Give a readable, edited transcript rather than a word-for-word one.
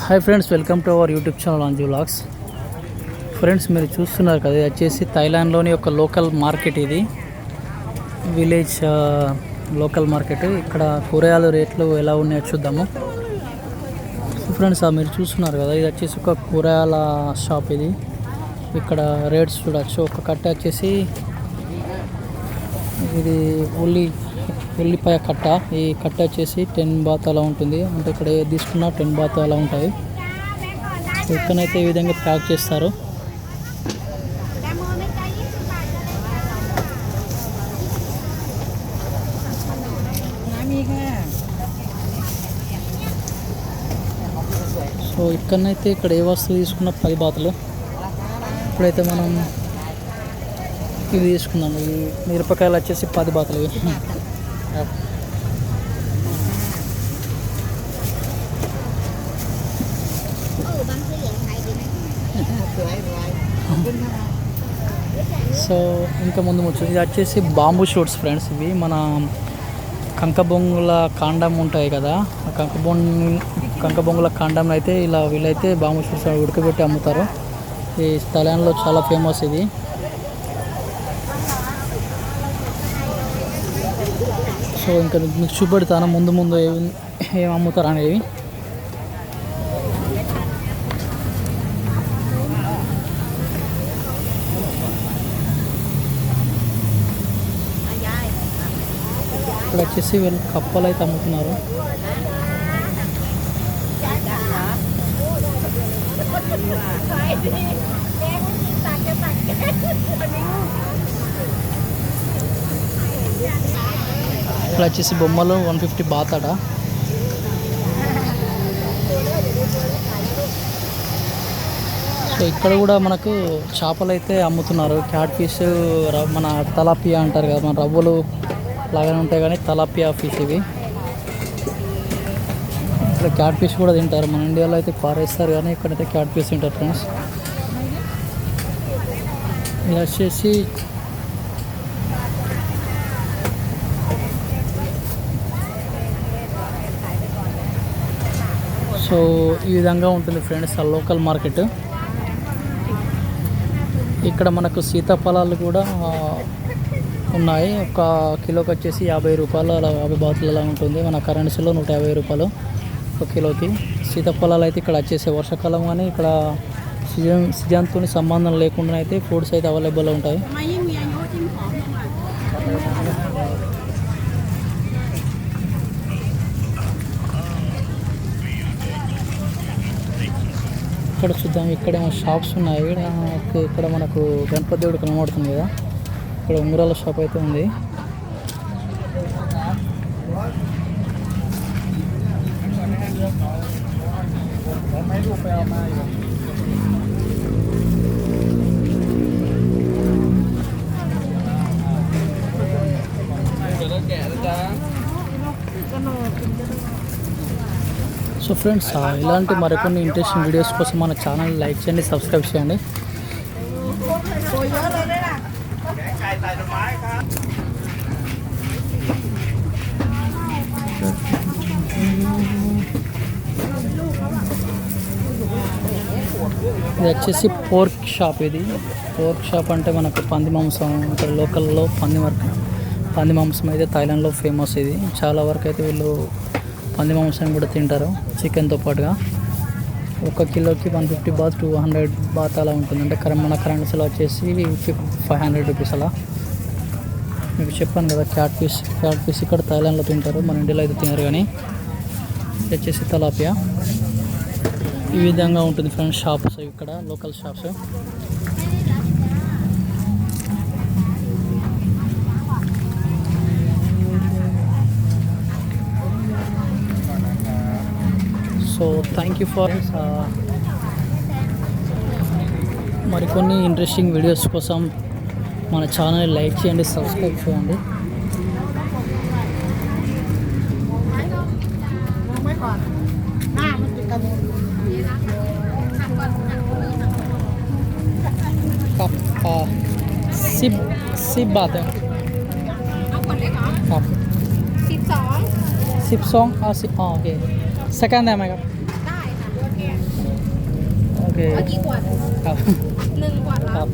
Hi friends, welcome to our YouTube channel Anju vlogs. Friends, మీరు చూస్తున్నారు కదా, ఇది వచ్చేసి థాయిలాండ్లోని ఒక లోకల్ మార్కెట్. ఇది విలేజ్ లోకల్ మార్కెట్. ఇక్కడ కూరగాయల రేట్లు ఎలా ఉన్నాయో చూద్దాము. ఫ్రెండ్స్, మీరు చూస్తున్నారు కదా, ఇది వచ్చేసి ఒక కూరగాయల షాప్. ఇది ఇక్కడ రేట్స్ చూడవచ్చు. ఒక కట్ట వచ్చేసి ఇది ఉల్లిపాయ కట్ట. ఈ కట్ట వచ్చేసి 10 బాత్ అలా ఉంటుంది. అంటే ఇక్కడ ఏది తీసుకున్నా 10 బాత్ అలా ఉంటాయి. ఇక్కడైతే ఈ విధంగా ప్యాక్ చేస్తారు. సో ఇక్కడనైతే ఇక్కడ ఏ వస్తువు తీసుకున్న 10 బాతులు. ఇప్పుడైతే మనం ఇవి తీసుకున్నాము. ఈ మిరపకాయలు వచ్చేసి 10 బాతులు. సో ఇంకా ముందు ఇది వచ్చేసి బాంబూ షూట్స్ ఫ్రెండ్స్. ఇవి మన కంకబొంగుల కాండం ఉంటాయి కదా, ఆ కంకబొంగుల కాండం అయితే వీళ్ళైతే బాంబూ షూట్స్ ఉడకబెట్టి అమ్ముతారు. ఈ థాయిలాండ్లో చాలా ఫేమస్ ఇది. సో ఇంకా మీకు చూపెడతాను ముందు ఏం అమ్ముతారు అనేవి. ఇక్కడ వచ్చేసి వీళ్ళు కప్పలు అయితే అమ్ముతున్నారు. ఇక్కడ వచ్చేసి బొమ్మలు 150 బాత్ అట. సో ఇక్కడ కూడా మనకు చేపలు అయితే అమ్ముతున్నారు. క్యాట్ ఫిష్, మన తలాపియా అంటారు కదా, మన రవ్వలు లాగానే ఉంటాయి కానీ తలాపియా ఫిష్ ఇవి. ఇక్కడ క్యాట్ ఫిష్ కూడా తింటారు. మన ఇండియాలో అయితే పారేస్తారు కానీ ఇక్కడైతే క్యాట్ ఫిష్ తింటారు ఫ్రెండ్స్. ఇది వచ్చేసి సో ఈ విధంగా ఉంటుంది ఫ్రెండ్స్ ఆ లోకల్ మార్కెట్. ఇక్కడ మనకు సీతాఫలాలు కూడా ఉన్నాయి. ఒక కిలోకి వచ్చేసి 50 రూపాయలు, అలా 50 బాతులు అలా ఉంటుంది. మన కరెన్సీలో 150 రూపాయలు ఒక కిలోకి. సీతాఫలాలు అయితే ఇక్కడ వచ్చేసి వర్షాకాలం కానీ ఇక్కడ సీజన్తో సంబంధం లేకుండా అయితే ఫ్రూట్స్ అయితే అవైలబుల్ ఉంటాయి. ఇక్కడ చూద్దాం, ఇక్కడేమో షాప్స్ ఉన్నాయి. ఇక్కడ మనకు గణపతి దేవుడు కనబడుతుంది కదా, ఇక్కడ ఉంగరాల షాప్ అయితే ఉంది. సో ఫ్రెండ్స్, ఇలాంటి మరికొన్ని ఇంట్రెస్టింగ్ వీడియోస్ కోసం మన ఛానల్ లైక్ చేయండి, సబ్స్క్రైబ్ చేయండి. ఇది వచ్చేసి పోర్క్ షాప్. ఇది పోర్క్ షాప్ అంటే మనకు పంది మాంసం, ఇక్కడ లోకల్లో పంది మాంసం అయితే థాయిలాండ్లో ఫేమస్. ఇది చాలా వరకు అయితే వీళ్ళు పంది మాంసం కూడా తింటారు చికెన్తో పాటుగా. ఒక కిలోకి 150 బాత్ 200 బాత్ అలా ఉంటుంది. అంటే మన కరెన్సీలో వచ్చేసి 500 రూపీస్ అలా. మీకు చెప్పాను కదా, క్యాట్ ఫిష్ ఇక్కడ థాయిలాండ్లో తింటారు, మన ఇండియాలో అయితే తినరు. కానీ వచ్చేసి తలాపియా. ఈ విధంగా ఉంటుంది ఫ్రెండ్స్ షాప్స్ ఇక్కడ local shops. So thank you for మరికొన్ని ఇంట్రెస్టింగ్ వీడియోస్ కోసం మన ఛానల్ లైక్ చేయండి, సబ్స్క్రైబ్ చేయండి.10 บาทเองครับ12เอา10โอเคสแกนได้ไหมครับได้ค่ะโอเค เอากี่ขวด ครับ 1 ขวด ค ละ รับ